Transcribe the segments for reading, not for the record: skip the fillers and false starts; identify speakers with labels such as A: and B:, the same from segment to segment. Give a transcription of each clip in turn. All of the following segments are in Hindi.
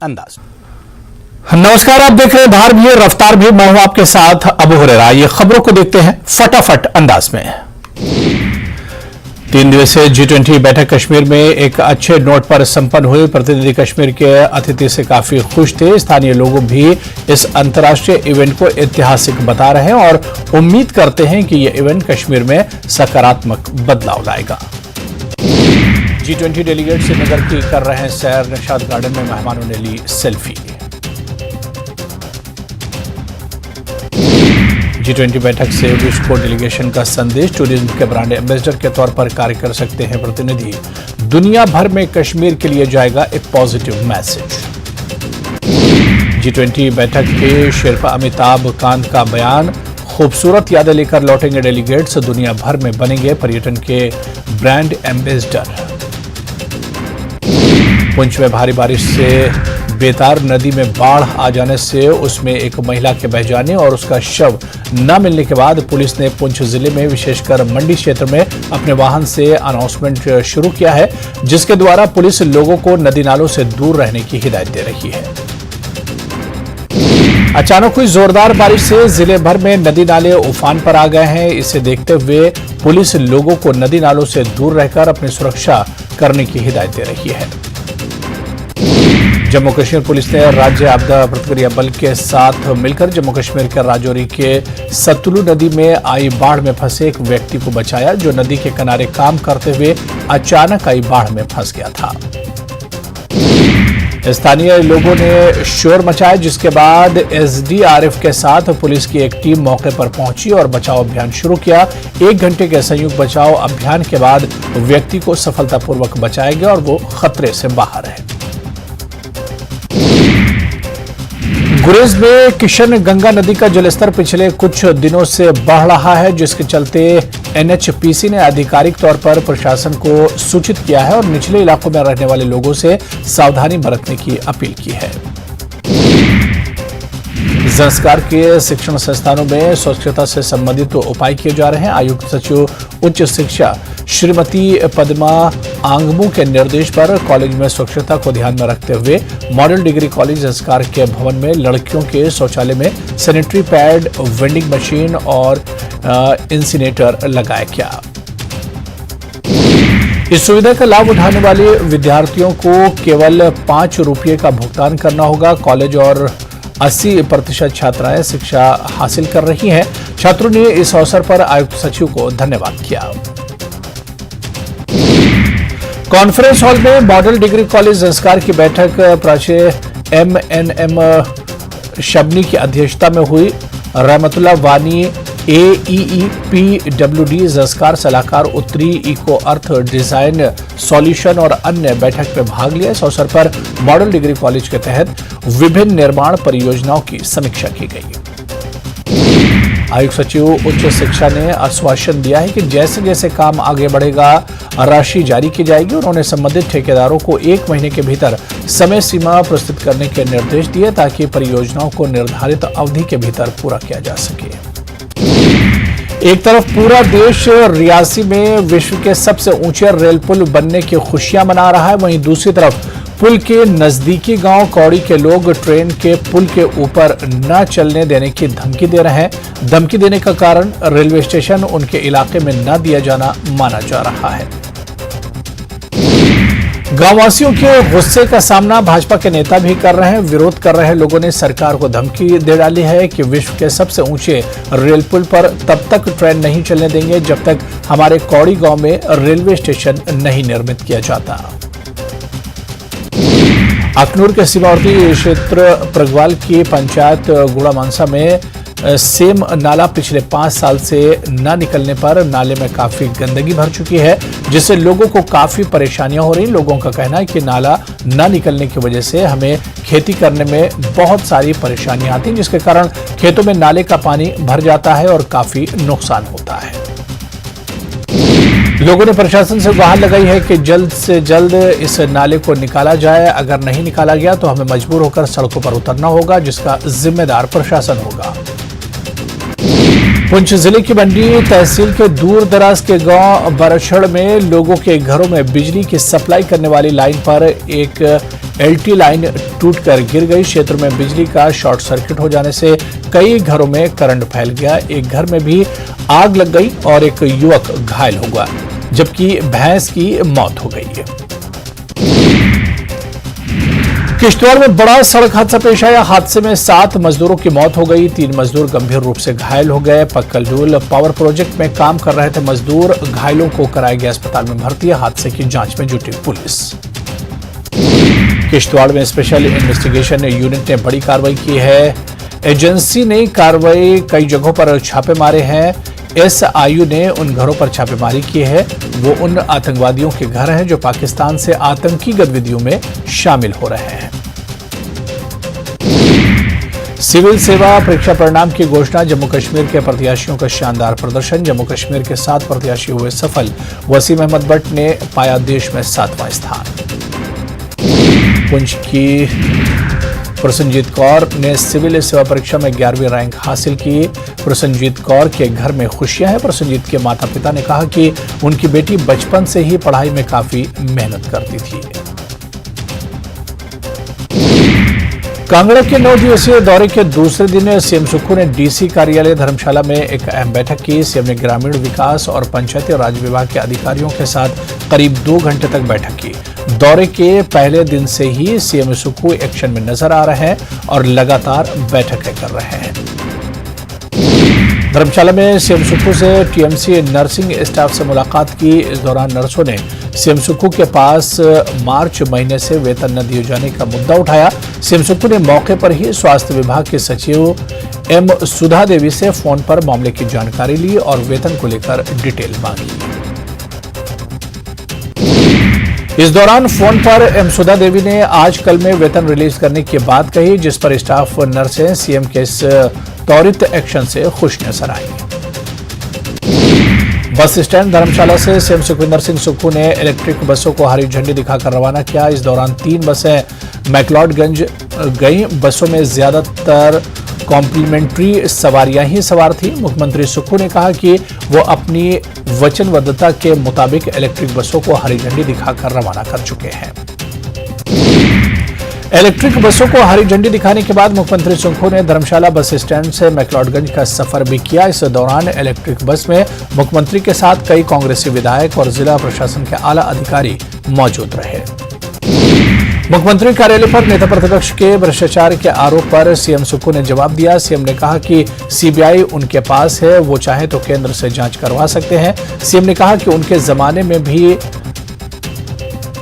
A: अंदाज। नमस्कार, आप देख रहे हैं धार भी रफ्तार भी, मैं हूं आपके साथ अबू हुरैरा। ये खबरों को देखते हैं फटाफट अंदाज में। 3 दिवसीय G20 बैठक कश्मीर में एक अच्छे नोट पर संपन्न हुई। प्रतिनिधि कश्मीर के अतिथि से काफी खुश थे। स्थानीय लोग भी इस अंतर्राष्ट्रीय इवेंट को ऐतिहासिक बता रहे हैं और उम्मीद करते हैं कि यह इवेंट कश्मीर में सकारात्मक बदलाव लाएगा। G20 डेलीगेट श्रीनगर की कर रहे हैं सैर। निशाद गार्डन में मेहमानों ने ली सेल्फी। G20 बैठक से विश्व को डेलीगेशन का संदेश। टूरिज्म के ब्रांड एम्बेसडर के तौर पर कार्य कर सकते हैं प्रतिनिधि। दुनिया भर में कश्मीर के लिए जाएगा एक पॉजिटिव मैसेज। G20 बैठक के शेरपा अमिताभ कांत का बयान। खूबसूरत यादें लेकर लौटेंगे डेलीगेट्स। दुनिया भर में बनेंगे पर्यटन के ब्रांड एम्बेसडर। पुंछ में भारी बारिश से बेतार नदी में बाढ़ आ जाने से उसमें एक महिला के बह जाने और उसका शव न मिलने के बाद पुलिस ने पुंछ जिले में विशेषकर मंडी क्षेत्र में अपने वाहन से अनाउंसमेंट शुरू किया है, जिसके द्वारा पुलिस लोगों को नदी नालों से दूर रहने की हिदायत दे रही है। अचानक हुई जोरदार बारिश से जिले भर में नदी नाले उफान पर आ गए हैं। इसे देखते हुए पुलिस लोगों को नदी नालों से दूर रहकर अपनी सुरक्षा करने की हिदायत दे रही है। जम्मू कश्मीर पुलिस ने राज्य आपदा प्रतिक्रिया बल के साथ मिलकर जम्मू कश्मीर के राजौरी के सतलु नदी में आई बाढ़ में फंसे एक व्यक्ति को बचाया, जो नदी के किनारे काम करते हुए अचानक आई बाढ़ में फंस गया था। स्थानीय लोगों ने शोर मचाया, जिसके बाद एसडीआरएफ के साथ पुलिस की एक टीम मौके पर पहुंची और बचाव अभियान शुरू किया। 1 घंटे के संयुक्त बचाव अभियान के बाद व्यक्ति को सफलतापूर्वक बचाया गया और वो खतरे से बाहर है। गुरेज में किशन गंगा नदी का जलस्तर पिछले कुछ दिनों से बढ़ रहा है, जिसके चलते एनएचपीसी ने आधिकारिक तौर पर प्रशासन को सूचित किया है और निचले इलाकों में रहने वाले लोगों से सावधानी बरतने की अपील की है। संस्कार के शिक्षण संस्थानों में स्वच्छता से संबंधित उपाय किए जा रहे हैं। आयुक्त सचिव उच्च शिक्षा श्रीमती पद्मा आंगमू के निर्देश पर कॉलेज में स्वच्छता को ध्यान में रखते हुए मॉडल डिग्री कॉलेज संस्कार के भवन में लड़कियों के शौचालय में सैनिटरी पैड, वेंडिंग मशीन और इंसिनेटर लगाया गया। इस सुविधा का लाभ उठाने वाले विद्यार्थियों को केवल 5 रुपये का भुगतान करना होगा। कॉलेज और 80% छात्राएं शिक्षा हासिल कर रही हैं। छात्रों ने इस अवसर पर आयुक्त सचिव को धन्यवाद किया। कॉन्फ्रेंस हॉल में मॉडल डिग्री कॉलेज संस्कार की बैठक प्राचार्य MNM शबनी की अध्यक्षता में हुई। रहमतुल्लाह वानी AEE PWD संस्कार सलाहकार उत्तरी इको अर्थ डिजाइन सॉल्यूशन और अन्य बैठक में भाग लिया। इस अवसर पर मॉडल डिग्री कॉलेज के तहत विभिन्न निर्माण परियोजनाओं की समीक्षा की गई। आयुक्त सचिव उच्च शिक्षा ने आश्वासन दिया है कि जैसे जैसे काम आगे बढ़ेगा राशि जारी की जाएगी। उन्होंने संबंधित ठेकेदारों को 1 महीने के भीतर समय सीमा प्रस्तुत करने के निर्देश दिए, ताकि परियोजनाओं को निर्धारित अवधि के भीतर पूरा किया जा सके। एक तरफ पूरा देश रियासी में विश्व के सबसे ऊंचे रेल पुल बनने की खुशियां मना रहा है, वहीं दूसरी तरफ पुल के नजदीकी गांव कौड़ी के लोग ट्रेन के पुल के ऊपर न चलने देने की धमकी दे रहे हैं। धमकी देने का कारण रेलवे स्टेशन उनके इलाके में न दिया जाना माना जा रहा है। गांववासियों के गुस्से का सामना भाजपा के नेता भी कर रहे हैं। विरोध कर रहे लोगों ने सरकार को धमकी दे डाली है कि विश्व के सबसे ऊंचे रेल पुल पर तब तक ट्रेन नहीं चलने देंगे जब तक हमारे कौड़ी गांव में रेलवे स्टेशन नहीं निर्मित किया जाता। अखनूर के सीमावर्ती क्षेत्र प्रगवाल की पंचायत गुड़ा मानसा में सेम नाला पिछले 5 साल से न निकलने पर नाले में काफी गंदगी भर चुकी है, जिससे लोगों को काफी परेशानियां हो रही। लोगों का कहना है कि नाला न निकलने की वजह से हमें खेती करने में बहुत सारी परेशानियां आती हैं, जिसके कारण खेतों में नाले का पानी भर जाता है और काफी नुकसान होता है। लोगों ने प्रशासन से गुहार लगाई है कि जल्द से जल्द इस नाले को निकाला जाए। अगर नहीं निकाला गया तो हमें मजबूर होकर सड़कों पर उतरना होगा, जिसका जिम्मेदार प्रशासन होगा। पुंछ जिले की मंडी तहसील के दूर दराज के गांव बरछड़ में लोगों के घरों में बिजली की सप्लाई करने वाली लाइन पर एक एलटी लाइन टूटकर गिर गई। क्षेत्र में बिजली का शॉर्ट सर्किट हो जाने से कई घरों में करंट फैल गया। एक घर में भी आग लग गई और एक युवक घायल हो गया, जबकि भैंस की मौत हो गई है। किश्तवाड़ में बड़ा सड़क हादसा पेश आया। हादसे में 7 मजदूरों की मौत हो गई, 3 मजदूर गंभीर रूप से घायल हो गए। पक्कलडूल पावर प्रोजेक्ट में काम कर रहे थे मजदूर, घायलों को कराया गया अस्पताल में भर्ती। हादसे की जांच में जुटी पुलिस। किश्तवाड़ में स्पेशल इन्वेस्टिगेशन यूनिट ने बड़ी कार्रवाई की है। एजेंसी ने कार्रवाई कई जगहों पर छापे मारे हैं। एसआईयू ने उन घरों पर छापेमारी की है। वो उन आतंकवादियों के घर हैं जो पाकिस्तान से आतंकी गतिविधियों में शामिल हो रहे हैं। सिविल सेवा परीक्षा परिणाम की घोषणा। जम्मू कश्मीर के प्रत्याशियों का शानदार प्रदर्शन। जम्मू कश्मीर के 7 प्रत्याशी हुए सफल। वसीम अहमद भट्ट ने पाया देश में 7वां स्थान। पुंछ की प्रसन्नजीत कौर ने सिविल सेवा परीक्षा में 11वीं रैंक हासिल की। प्रसन्नजीत कौर के घर में खुशियां हैं। प्रसन्नजीत के माता पिता ने कहा कि उनकी बेटी बचपन से ही पढ़ाई में काफी मेहनत करती थी। कांगड़ा के 9 दिवसीय दौरे के दूसरे दिन सीएम सुक्खू ने डीसी कार्यालय धर्मशाला में एक अहम बैठक की। सीएम ने ग्रामीण विकास और पंचायती राज विभाग के अधिकारियों के साथ करीब 2 घंटे तक बैठक की। दौरे के पहले दिन से ही सीएम सुक्खू एक्शन में नजर आ रहे हैं और लगातार बैठकें कर रहे हैं। धर्मशाला में सीएम सुक्खू से टीएमसी नर्सिंग स्टाफ से मुलाकात की। इस दौरान नर्सों ने सीएम सुक्खू के पास मार्च महीने से वेतन न दिए जाने का मुद्दा उठाया। सीएम सुक्खू ने मौके पर ही स्वास्थ्य विभाग के सचिव एम सुधा देवी से फोन पर मामले की जानकारी ली और वेतन को लेकर डिटेल मांगी। इस दौरान फोन पर एम सुधा देवी ने आज कल में वेतन रिलीज करने की बात कही, जिस पर स्टाफ नर्सें सीएम के इस त्वरित एक्शन से खुश नजर आई। बस स्टैंड धर्मशाला से सीएम सुखविंदर सिंह सुक्खू ने इलेक्ट्रिक बसों को हरी झंडी दिखाकर रवाना किया। इस दौरान 3 बसें मैक्लोडगंज गई। बसों में ज्यादातर कॉम्प्लीमेंट्री सवारियां ही सवार थी। मुख्यमंत्री सुक्खू ने कहा कि वो अपनी वचनबद्धता के मुताबिक इलेक्ट्रिक बसों को हरी झंडी दिखाकर रवाना कर चुके हैं। इलेक्ट्रिक बसों को हरी झंडी दिखाने के बाद मुख्यमंत्री सुक्खू ने धर्मशाला बस स्टैंड से मैक्लोडगंज का सफर भी किया। इस दौरान इलेक्ट्रिक बस में मुख्यमंत्री के साथ कई कांग्रेसी विधायक और जिला प्रशासन के आला अधिकारी मौजूद रहे। मुख्यमंत्री कार्यालय पर नेता प्रतिपक्ष के भ्रष्टाचार के आरोप पर सीएम सुक्खू ने जवाब दिया। सीएम ने कहा कि सीबीआई उनके पास है, वो चाहे तो केंद्र से जांच करवा सकते हैं। सीएम ने कहा कि उनके जमाने में भी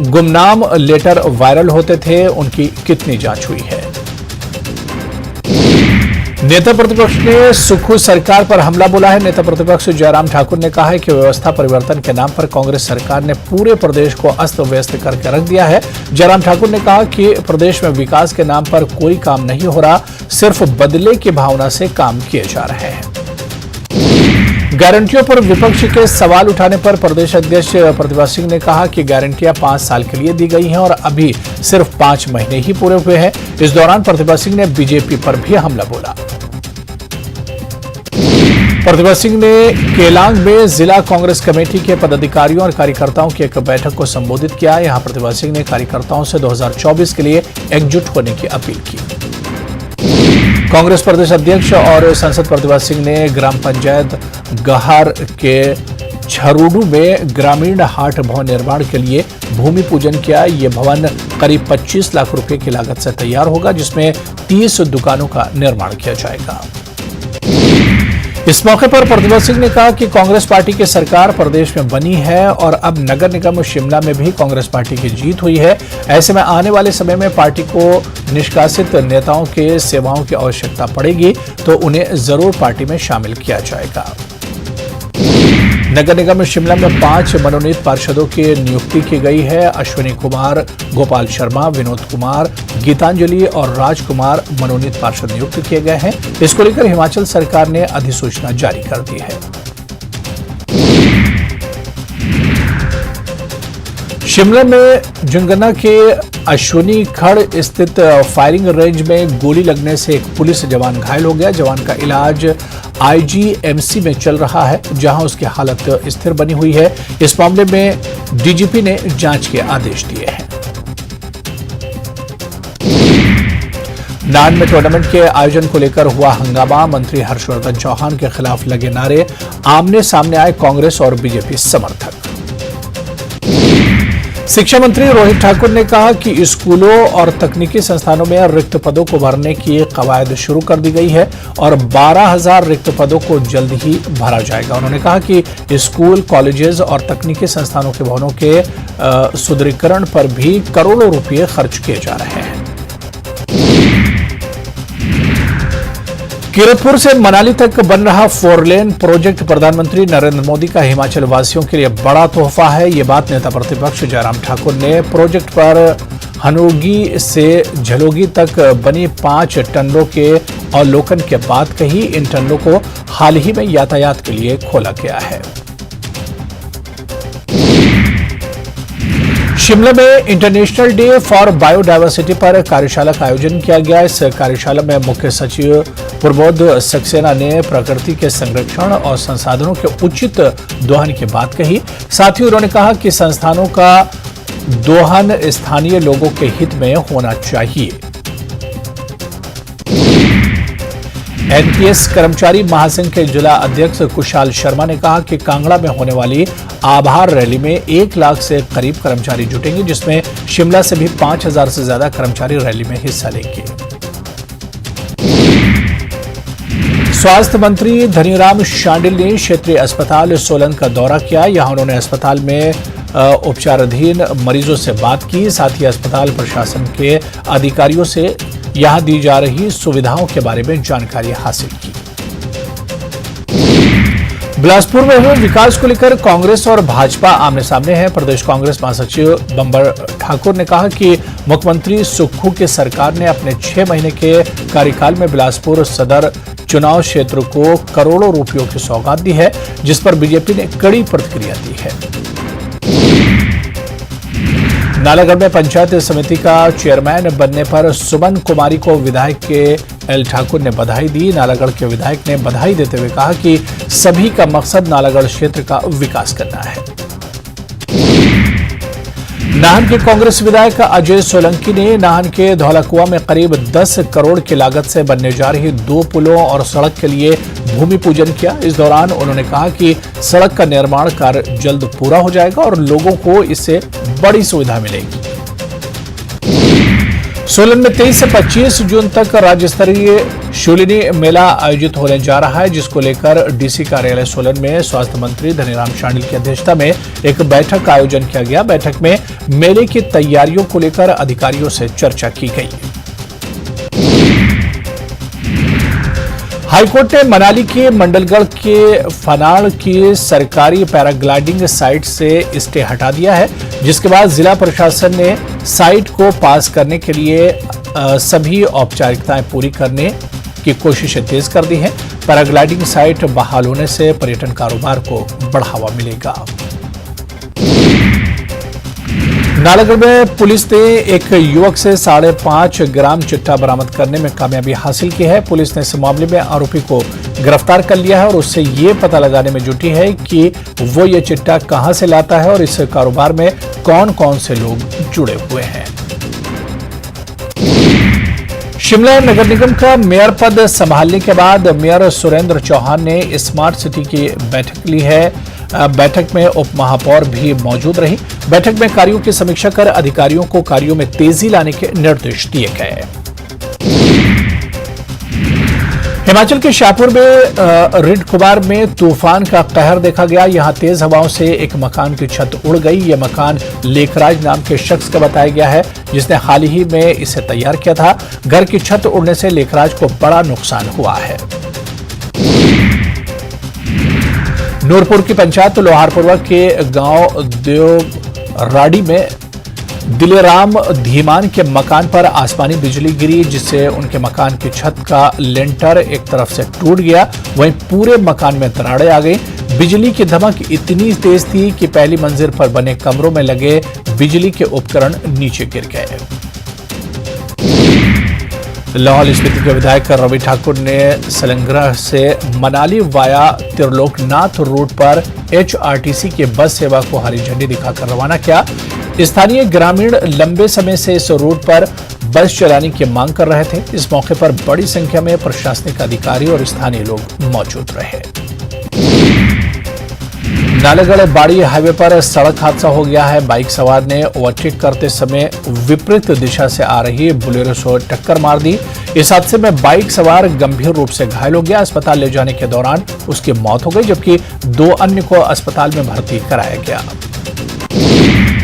A: गुमनाम लेटर वायरल होते थे, उनकी कितनी जांच हुई है। नेता प्रतिपक्ष ने सुक्खू सरकार पर हमला बोला है। नेता प्रतिपक्ष जयराम ठाकुर ने कहा है कि व्यवस्था परिवर्तन के नाम पर कांग्रेस सरकार ने पूरे प्रदेश को अस्त व्यस्त करके रख दिया है। जयराम ठाकुर ने कहा कि प्रदेश में विकास के नाम पर कोई काम नहीं हो रहा, सिर्फ बदले की भावना से काम किए जा रहे हैं। गारंटियों पर विपक्ष के सवाल उठाने पर प्रदेश अध्यक्ष प्रतिभा सिंह ने कहा कि गारंटियां 5 साल के लिए दी गई हैं और अभी सिर्फ 5 महीने ही पूरे हुए हैं। इस दौरान प्रतिभा सिंह ने बीजेपी पर भी हमला बोला। प्रतिभा सिंह ने केलांग में जिला कांग्रेस कमेटी के पदाधिकारियों और कार्यकर्ताओं की एक बैठक को संबोधित किया। यहां प्रतिभा सिंह ने कार्यकर्ताओं से 2024 के लिए एकजुट होने की अपील की। कांग्रेस प्रदेश अध्यक्ष और सांसद प्रतिभा सिंह ने ग्राम पंचायत गहार के छरूडू में ग्रामीण हाट भवन निर्माण के लिए भूमि पूजन किया। यह भवन करीब 25 लाख रुपए की लागत से तैयार होगा, जिसमें 30 दुकानों का निर्माण किया जाएगा। इस मौके पर प्रतिभा सिंह ने कहा कि कांग्रेस पार्टी की सरकार प्रदेश में बनी है और अब नगर निगम शिमला में भी कांग्रेस पार्टी की जीत हुई है। ऐसे में आने वाले समय में पार्टी को निष्कासित नेताओं के सेवाओं की आवश्यकता पड़ेगी तो उन्हें जरूर पार्टी में शामिल किया जाएगा। नगर निगम शिमला में 5 मनोनीत पार्षदों की नियुक्ति की गई है। अश्विनी कुमार, गोपाल शर्मा, विनोद कुमार, गीतांजलि और राजकुमार मनोनीत पार्षद नियुक्त किए गए हैं। इसको लेकर हिमाचल सरकार ने अधिसूचना जारी कर दी है। शिमला में जुंगना के अश्विनी खड़ स्थित फायरिंग रेंज में गोली लगने से एक पुलिस जवान घायल हो गया। जवान का इलाज आईजीएमसी में चल रहा है, जहां उसकी हालत स्थिर बनी हुई है। इस मामले में डीजीपी ने जांच के आदेश दिए हैं। नान में टूर्नामेंट के आयोजन को लेकर हुआ हंगामा, मंत्री हर्षवर्धन चौहान के खिलाफ लगे नारे, आमने सामने आए कांग्रेस और बीजेपी समर्थक। शिक्षा मंत्री रोहित ठाकुर ने कहा कि स्कूलों और तकनीकी संस्थानों में रिक्त पदों को भरने की कवायद शुरू कर दी गई है और 12,000 रिक्त पदों को जल्द ही भरा जाएगा। उन्होंने कहा कि स्कूल, कॉलेजेस और तकनीकी संस्थानों के भवनों के सुदृढ़ीकरण पर भी करोड़ों रुपये खर्च किए जा रहे हैं। कीरतपुर से मनाली तक बन रहा 4 लेन प्रोजेक्ट प्रधानमंत्री नरेंद्र मोदी का हिमाचल वासियों के लिए बड़ा तोहफा है। ये बात नेता प्रतिपक्ष जयराम ठाकुर ने प्रोजेक्ट पर हनोगी से झलोगी तक बनी 5 टनलों के अवलोकन के बाद कही। इन टनलों को हाल ही में यातायात के लिए खोला गया है। शिमला में इंटरनेशनल डे फॉर बायोडायवर्सिटी पर कार्यशाला का आयोजन किया गया। इस कार्यशाला में मुख्य सचिव प्रबोध सक्सेना ने प्रकृति के संरक्षण और संसाधनों के उचित दोहन की बात कही। साथ ही उन्होंने कहा कि संस्थानों का दोहन स्थानीय लोगों के हित में होना चाहिए। एनपीएस कर्मचारी महासंघ के जिला अध्यक्ष कुशाल शर्मा ने कहा कि कांगड़ा में होने वाली आभार रैली में 1 लाख से करीब कर्मचारी जुटेंगे, जिसमें शिमला से भी 5,000 से ज्यादा कर्मचारी रैली में हिस्सा लेंगे। स्वास्थ्य मंत्री धनीराम शांडिल ने क्षेत्रीय अस्पताल सोलन का दौरा किया। यहां उन्होंने अस्पताल में उपचाराधीन मरीजों से बात की। साथ ही अस्पताल प्रशासन के अधिकारियों से यहां दी जा रही सुविधाओं के बारे में जानकारी हासिल की। बिलासपुर में हुए विकास को लेकर कांग्रेस और भाजपा आमने सामने है। प्रदेश कांग्रेस महासचिव बंबर ठाकुर ने कहा कि मुख्यमंत्री सुक्खू की सरकार ने अपने 6 महीने के कार्यकाल में बिलासपुर सदर चुनाव क्षेत्र को करोड़ों रुपयों की सौगात दी है, जिस पर बीजेपी ने कड़ी प्रतिक्रिया दी है। नालागढ़ में पंचायत समिति का चेयरमैन बनने पर सुमन कुमारी को विधायक के एल ठाकुर ने बधाई दी। नालागढ़ के विधायक ने बधाई देते हुए कहा कि सभी का मकसद नालागढ़ क्षेत्र का विकास करना है। नाहन के कांग्रेस विधायक अजय सोलंकी ने नाहन के धौलाकुआं में करीब 10 करोड़ की लागत से बनने जा रही 2 पुलों और सड़क के लिए भूमि पूजन किया। इस दौरान उन्होंने कहा कि सड़क का निर्माण कार्य जल्द पूरा हो जाएगा और लोगों को इससे बड़ी सुविधा मिलेगी। सोलन में 23 से 25 जून तक राज्य स्तरीय शूलिनी मेला आयोजित होने जा रहा है, जिसको लेकर डीसी कार्यालय सोलन में स्वास्थ्य मंत्री धनीराम शांडिल की अध्यक्षता में एक बैठक का आयोजन किया गया। बैठक में मेले की तैयारियों को लेकर अधिकारियों से चर्चा की गई। हाईकोर्ट ने मनाली के मंडलगढ़ के फनाड़ की सरकारी पैराग्लाइडिंग साइट से स्टे हटा दिया है, जिसके बाद जिला प्रशासन ने साइट को पास करने के लिए सभी औपचारिकताएं पूरी करने की कोशिशें तेज कर दी हैं। पैराग्लाइडिंग साइट बहाल होने से पर्यटन कारोबार को बढ़ावा मिलेगा। नालागढ़ में पुलिस ने एक युवक से 5.5 ग्राम चिट्टा बरामद करने में कामयाबी हासिल की है। पुलिस ने इस मामले में आरोपी को गिरफ्तार कर लिया है और उससे ये पता लगाने में जुटी है कि वो ये चिट्टा कहां से लाता है और इस कारोबार में कौन कौन से लोग जुड़े हुए हैं। शिमला नगर निगम का मेयर पद संभालने के बाद मेयर सुरेंद्र चौहान ने स्मार्ट सिटी की बैठक ली है। बैठक में उप महापौर भी मौजूद रही। बैठक में कार्यों की समीक्षा कर अधिकारियों को कार्यों में तेजी लाने के निर्देश दिए गए। हिमाचल के शाहपुर में रिड कुबार में तूफान का कहर देखा गया। यहां तेज हवाओं से एक मकान की छत उड़ गई। यह मकान लेखराज नाम के शख्स का बताया गया है, जिसने हाल ही में इसे तैयार किया था। घर की छत उड़ने से लेखराज को बड़ा नुकसान हुआ है। नूरपुर की पंचायत लोहारपुरवा के गांव देवराड़ी में दिलेराम धीमान के मकान पर आसमानी बिजली गिरी, जिससे उनके मकान की छत का लेंटर एक तरफ से टूट गया। वहीं पूरे मकान में दरारें आ गई। बिजली की धमक इतनी तेज थी कि पहली मंजिल पर बने कमरों में लगे बिजली के उपकरण नीचे गिर गए। लाहौल स्पीति के विधायक रवि ठाकुर ने सलंग्रह से मनाली वाया त्रिलोकनाथ रूट पर HRTC की बस सेवा को हरी झंडी दिखाकर रवाना किया। स्थानीय ग्रामीण लंबे समय से इस रूट पर बस चलाने की मांग कर रहे थे। इस मौके पर बड़ी संख्या में प्रशासनिक अधिकारी और स्थानीय लोग मौजूद रहे। नालागढ़ बाड़ी हाईवे पर सड़क हादसा हो गया है। बाइक सवार ने ओवरटेक करते समय विपरीत दिशा से आ रही बुलेरो से टक्कर मार दी। इस हादसे में बाइक सवार गंभीर रूप से घायल हो गया। अस्पताल ले जाने के दौरान उसकी मौत हो गई, जबकि 2 अन्य को अस्पताल में भर्ती कराया गया।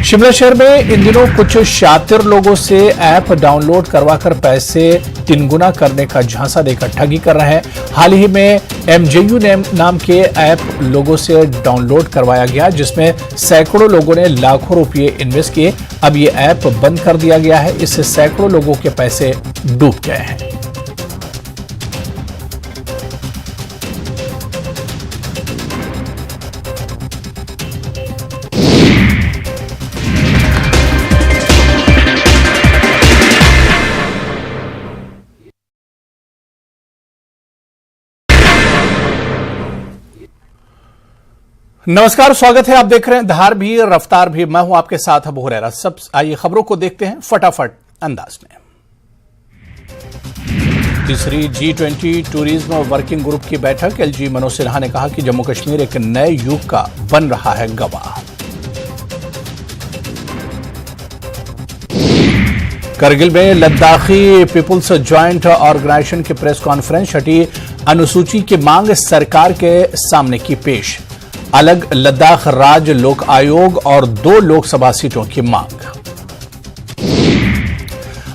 A: शिमला शहर में इन दिनों कुछ शातिर लोगों से ऐप डाउनलोड करवाकर पैसे 3 गुना करने का झांसा देकर ठगी कर रहे हैं। हाल ही में MJU नाम के ऐप लोगों से डाउनलोड करवाया गया, जिसमें सैकड़ों लोगों ने लाखों रुपए इन्वेस्ट किए। अब ये ऐप बंद कर दिया गया है। इससे सैकड़ों लोगों के पैसे डूब गए हैं। नमस्कार, स्वागत है। आप देख रहे हैं धार भी रफ्तार भी। मैं हूं आपके साथ अबू हुरैरा। सब आइए खबरों को देखते हैं फटाफट अंदाज में। तीसरी G20 टूरिज्म वर्किंग ग्रुप की बैठक। LG मनोज सिन्हा ने कहा कि जम्मू कश्मीर एक नए युग का बन रहा है गवाह। करगिल में लद्दाखी पीपुल्स ज्वाइंट ऑर्गेनाइजेशन की प्रेस कॉन्फ्रेंस। छठी अनुसूची की मांग सरकार के सामने की पेश। अलग लद्दाख राज्य लोक आयोग और 2 लोकसभा सीटों की मांग।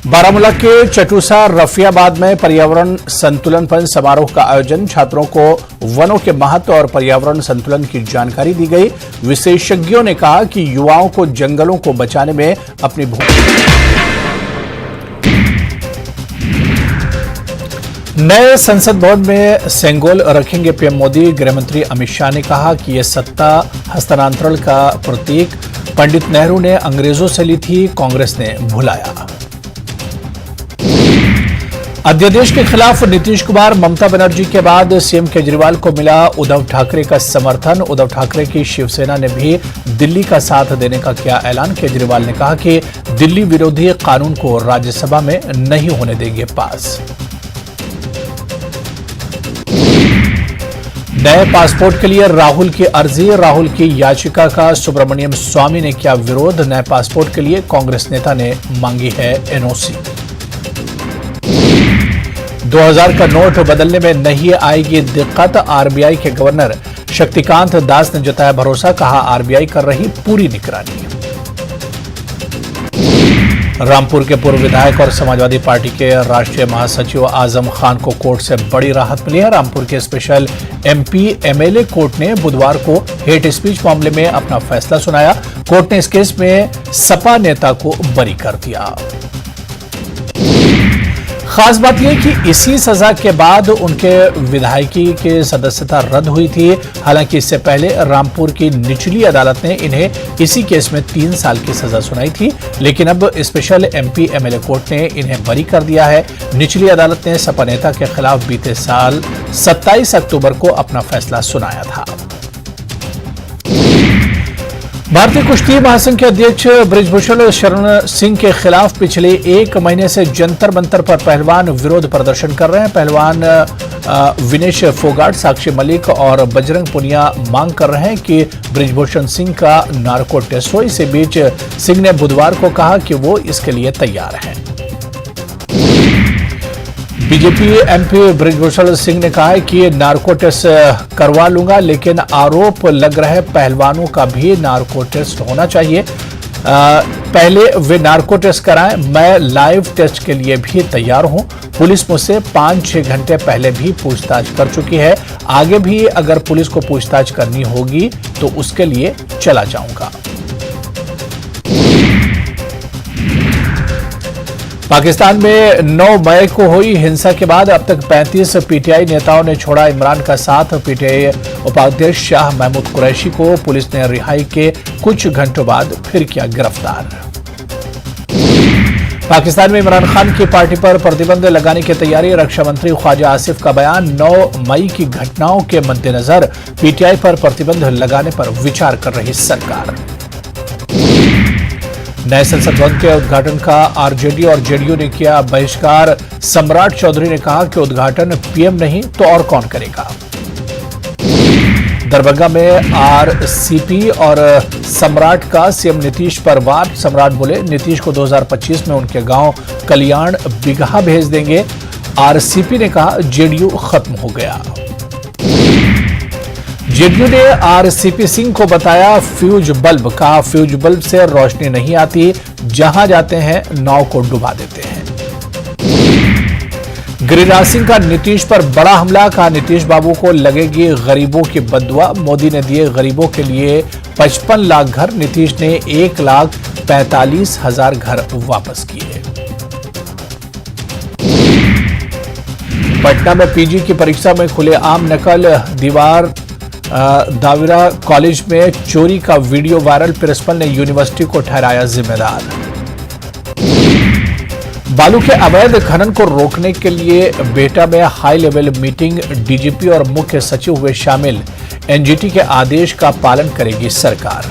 A: बारामूला के चटूसा रफियाबाद में पर्यावरण संतुलन समारोह का आयोजन। छात्रों को वनों के महत्व और पर्यावरण संतुलन की जानकारी दी गई। विशेषज्ञों ने कहा कि युवाओं को जंगलों को बचाने में अपनी भूमिका। नए संसद भवन में सेंगोल रखेंगे पीएम मोदी। गृहमंत्री अमित शाह ने कहा कि यह सत्ता हस्तांतरण का प्रतीक पंडित नेहरू ने अंग्रेजों से ली थी, कांग्रेस ने भुलाया। अध्यादेश के खिलाफ नीतीश कुमार, ममता बनर्जी के बाद सीएम केजरीवाल को मिला उद्धव ठाकरे का समर्थन। उद्धव ठाकरे की शिवसेना ने भी दिल्ली का साथ देने का किया ऐलान। केजरीवाल ने कहा कि दिल्ली विरोधी कानून को राज्यसभा में नहीं होने देंगे पास। नए पासपोर्ट के लिए राहुल की अर्जी। राहुल की याचिका का सुब्रमण्यम स्वामी ने किया विरोध। नए पासपोर्ट के लिए कांग्रेस नेता ने मांगी है NOC। 2000 का नोट बदलने में नहीं आएगी दिक्कत। RBI के गवर्नर शक्तिकांत दास ने जताया भरोसा। कहा RBI कर रही पूरी निगरानी। रामपुर के पूर्व विधायक और समाजवादी पार्टी के राष्ट्रीय महासचिव आजम खान को कोर्ट से बड़ी राहत मिली है। रामपुर के स्पेशल MP MLA कोर्ट ने बुधवार को हेट स्पीच मामले में अपना फैसला सुनाया। कोर्ट ने इस केस में सपा नेता को बरी कर दिया। खास बात यह कि इसी सजा के बाद उनके विधायकी की सदस्यता रद्द हुई थी। हालांकि इससे पहले रामपुर की निचली अदालत ने इन्हें इसी केस में 3 साल की सजा सुनाई थी, लेकिन अब स्पेशल MP MLA कोर्ट ने इन्हें बरी कर दिया है। निचली अदालत ने सपा नेता के खिलाफ बीते साल 27 अक्टूबर को अपना फैसला सुनाया था। भारतीय कुश्ती महासंघ के अध्यक्ष बृजभूषण शरण सिंह के खिलाफ पिछले 1 महीने से जंतर मंतर पर पहलवान विरोध प्रदर्शन कर रहे हैं। पहलवान विनेश फोगाट, साक्षी मलिक और बजरंग पुनिया मांग कर रहे हैं कि बृजभूषण सिंह का नार्को टेस्ट हो। इसी बीच सिंह ने बुधवार को कहा कि वो इसके लिए तैयार हैं। बीजेपी MP बृजभूषण सिंह ने कहा है कि नार्को टेस्ट करवा लूंगा, लेकिन आरोप लग रहे पहलवानों का भी नार्को टेस्ट होना चाहिए। पहले वे नार्को टेस्ट कराएं। मैं लाइव टेस्ट के लिए भी तैयार हूं। पुलिस मुझसे 5-6 घंटे पहले भी पूछताछ कर चुकी है। आगे भी अगर पुलिस को पूछताछ करनी होगी तो उसके लिए चला जाऊंगा। पाकिस्तान में 9 मई को हुई हिंसा के बाद अब तक 35 PTI नेताओं ने छोड़ा इमरान का साथ। PTI उपाध्यक्ष शाह महमूद कुरैशी को पुलिस ने रिहाई के कुछ घंटों बाद फिर किया गिरफ्तार। पाकिस्तान में इमरान खान की पार्टी पर प्रतिबंध लगाने की तैयारी। रक्षा मंत्री ख्वाजा आसिफ का बयान। 9 मई की घटनाओं के मद्देनजर पीटीआई पर प्रतिबंध लगाने पर विचार कर रही सरकार। नए संसद भवन के उद्घाटन का आरजेडी और जेडीयू ने किया बहिष्कार। सम्राट चौधरी ने कहा कि उद्घाटन पीएम नहीं तो और कौन करेगा। दरभंगा में आरसीपी और सम्राट का सीएम नीतीश पर वार। सम्राट बोले नीतीश को 2025 में उनके गांव कल्याण बिगहा भेज देंगे। आरसीपी ने कहा जेडीयू खत्म हो गया। जेडीयू ने आरसीपी सिंह को बताया फ्यूज बल्ब। कहा फ्यूज बल्ब से रोशनी नहीं आती, जहां जाते हैं नाव को डुबा देते हैं। गिरिराज सिंह का नीतीश पर बड़ा हमला। कहा नीतीश बाबू को लगेगी गरीबों की बददुआ। मोदी ने दिए गरीबों के लिए 55 लाख घर। नीतीश ने 1,45,000 घर वापस किए। पटना में पीजी की परीक्षा में खुलेआम नकल। दाविरा कॉलेज में चोरी का वीडियो वायरल। प्रिंसिपल ने यूनिवर्सिटी को ठहराया जिम्मेदार। बालू के अवैध खनन को रोकने के लिए बेटा में हाई लेवल मीटिंग। डीजीपी और मुख्य सचिव हुए शामिल। एनजीटी के आदेश का पालन करेगी सरकार।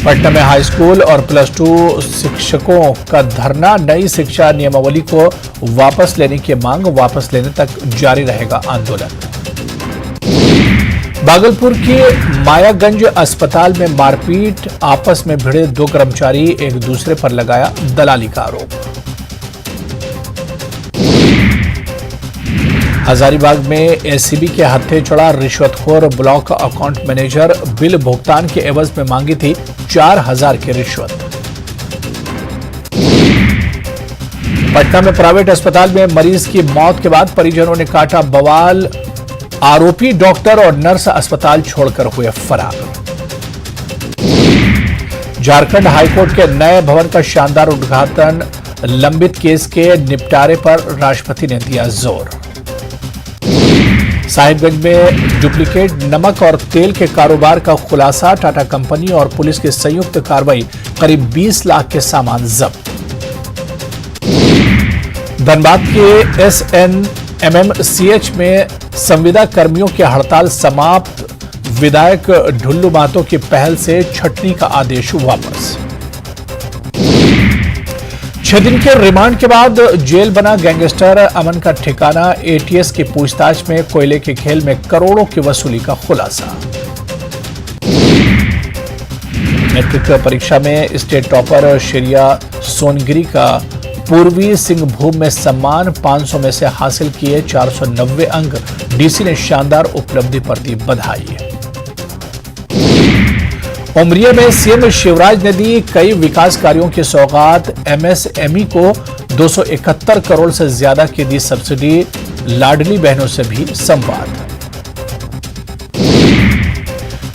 A: पटना में हाई स्कूल और +2 शिक्षकों का धरना। नई शिक्षा नियमावली को वापस लेने की मांग। वापस लेने तक जारी रहेगा आंदोलन। भागलपुर के मायागंज अस्पताल में मारपीट। आपस में भिड़े 2 कर्मचारी, एक दूसरे पर लगाया दलाली का आरोप। हजारीबाग में एसीबी के हत्थे चढ़ा रिश्वतखोर ब्लॉक अकाउंट मैनेजर। बिल भुगतान के एवज में मांगी थी 4,000 की रिश्वत। पटना में प्राइवेट अस्पताल में मरीज की मौत के बाद परिजनों ने काटा बवाल। आरोपी डॉक्टर और नर्स अस्पताल छोड़कर हुए फरार। झारखंड हाईकोर्ट के नए भवन का शानदार उद्घाटन। लंबित केस के निपटारे पर राष्ट्रपति ने दिया जोर। साहिबगंज में डुप्लीकेट नमक और तेल के कारोबार का खुलासा। टाटा कंपनी और पुलिस की संयुक्त कार्रवाई। करीब 20 लाख के सामान जब्त। धनबाद के SNMMCH में संविदा कर्मियों की हड़ताल समाप्त। विधायक ढुल्लू महतो की पहल से छटनी का आदेश वापस। 6 दिन के रिमांड के बाद जेल बना गैंगस्टर अमन का ठिकाना। ATS की पूछताछ में कोयले के खेल में करोड़ों की वसूली का खुलासा। मैट्रिक परीक्षा में स्टेट टॉपर शेरिया सोनगिरी का पूर्वी सिंहभूम में सम्मान। 500 में से हासिल किए 490 अंक। डीसी ने शानदार उपलब्धि पर दी बधाई। उमरिया में सीएम शिवराज ने दी कई विकास कार्यों की सौगात। MSME को 271 करोड़ से ज्यादा की दी सब्सिडी। लाडली बहनों से भी संवाद।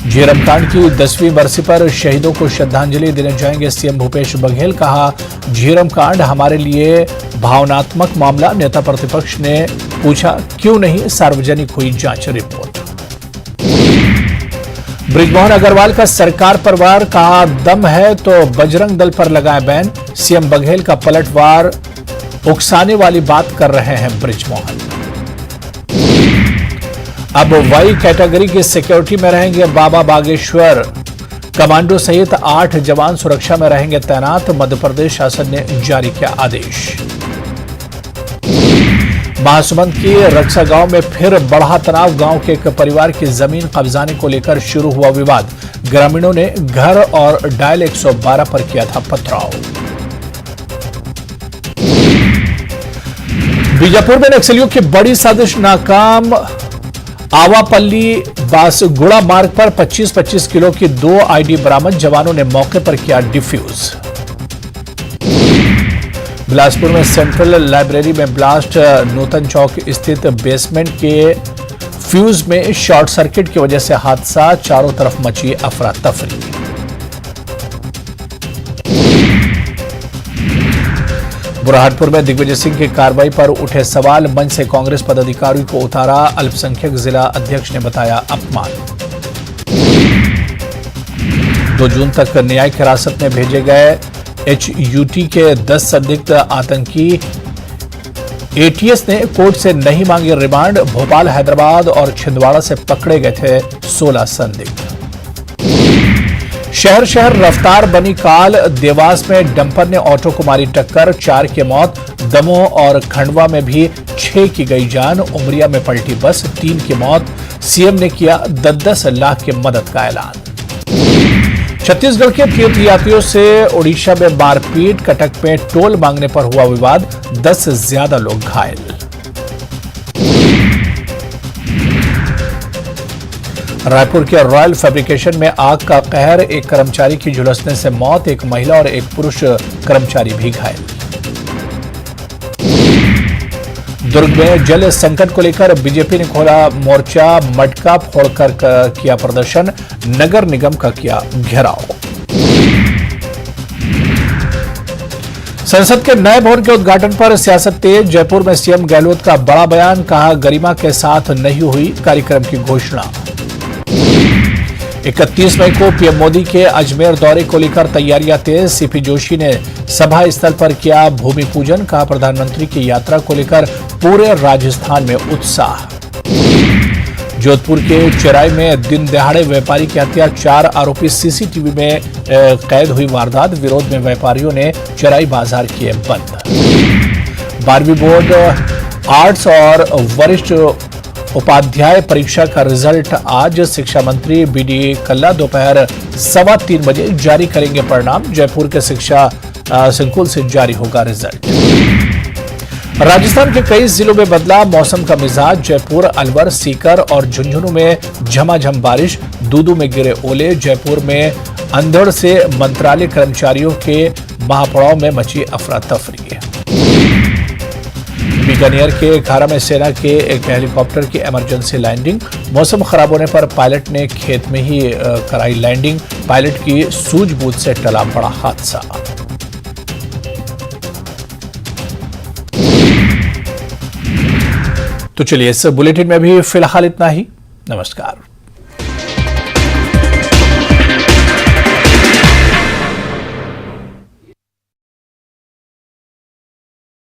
A: झीरम कांड की 10वीं बरसी पर शहीदों को श्रद्धांजलि देने जाएंगे सीएम भूपेश बघेल। कहा झीरम कांड हमारे लिए भावनात्मक मामला। नेता प्रतिपक्ष ने पूछा क्यों नहीं सार्वजनिक हुई जांच रिपोर्ट। बृजमोहन अग्रवाल का सरकार पर वार। कहा दम है तो बजरंग दल पर लगाए बैन। सीएम बघेल का पलटवार। उकसाने वाली बात कर रहे हैं बृजमोहन। अब वाई कैटेगरी की सिक्योरिटी में रहेंगे बाबा बागेश्वर। कमांडो सहित 8 जवान सुरक्षा में रहेंगे तैनात। मध्य प्रदेश शासन ने जारी किया आदेश। महासमुंद के रक्सा गांव में फिर बढ़ा तनाव। गांव के एक परिवार की जमीन कब्जाने को लेकर शुरू हुआ विवाद। ग्रामीणों ने घर और डायल 112 पर किया था पथराव। बीजापुर में नक्सलियों की बड़ी साजिश नाकाम। आवापल्ली बासगुड़ा मार्ग पर 25-25 किलो की 2 आईडी बरामद। जवानों ने मौके पर किया डिफ्यूज। बिलासपुर में सेंट्रल लाइब्रेरी में ब्लास्ट। नूतन चौक स्थित बेसमेंट के फ्यूज में शॉर्ट सर्किट की वजह से हादसा। चारों तरफ मची अफरा तफरी। बुरहानपुर में दिग्विजय सिंह की कार्रवाई पर उठे सवाल। मंच से कांग्रेस पदाधिकारी को उतारा। अल्पसंख्यक जिला अध्यक्ष ने बताया अपमान। 2 जून तक न्यायिक हिरासत में भेजे गए HUT के 10 संदिग्ध आतंकी ATS ने कोर्ट से नहीं मांगी रिमांड। भोपाल, हैदराबाद और छिंदवाड़ा से पकड़े गए थे 16 संदिग्ध। शहर शहर रफ्तार बनी काल। देवास में डंपर ने ऑटो को मारी टक्कर, 4 की मौत। दमोह और खंडवा में भी 6 की गई जान। उमरिया में पलटी बस, 3 की मौत। सीएम ने किया 10-10 लाख की मदद का ऐलान। छत्तीसगढ़ के तीर्थयात्रियों से ओडिशा में मारपीट। कटक में टोल मांगने पर हुआ विवाद, 10 से ज्यादा लोग घायल। रायपुर के रॉयल फैब्रिकेशन में आग का कहर, एक कर्मचारी की झुलसने से मौत, एक महिला और एक पुरुष कर्मचारी भी घायल। दुर्ग में जल संकट को लेकर बीजेपी ने खोला मोर्चा, मटका फोड़कर किया प्रदर्शन, नगर निगम का किया घेराव। संसद के नए भवन के उद्घाटन पर सियासत तेज। जयपुर में सीएम गहलोत का बड़ा बयान, कहा गरिमा के साथ नहीं हुई कार्यक्रम की घोषणा। 31 मई को पीएम मोदी के अजमेर दौरे को लेकर तैयारियां तेज। सीपी जोशी ने सभा स्थल पर किया भूमि पूजन, कहा प्रधानमंत्री की यात्रा को लेकर पूरे राजस्थान में उत्साह। जोधपुर के चेराई में दिन दहाड़े व्यापारी की हत्या, 4 आरोपी सीसीटीवी में कैद हुई वारदात। विरोध में व्यापारियों ने चेराई बाजार किए बंद। 12वीं बोर्ड आर्ट्स और वरिष्ठ उपाध्याय परीक्षा का रिजल्ट आज। शिक्षा मंत्री BD कल्ला दोपहर 3:15 बजे जारी करेंगे परिणाम। जयपुर के शिक्षा संकुल से जारी होगा रिजल्ट। राजस्थान के कई जिलों में बदला मौसम का मिजाज। जयपुर, अलवर, सीकर और झुंझुनू में झमाझम बारिश, दूदू में गिरे ओले। जयपुर में अंधड़ से मंत्रालय कर्मचारियों के महापड़ाव में मची अफरा तफरी। बीकानेर के खारा में सेना के एक हेलीकॉप्टर की इमरजेंसी लैंडिंग। मौसम खराब होने पर पायलट ने खेत में ही कराई लैंडिंग। पायलट की सूझबूझ से टला बड़ा हादसा। तो चलिए, इस बुलेटिन में भी फिलहाल इतना ही। नमस्कार।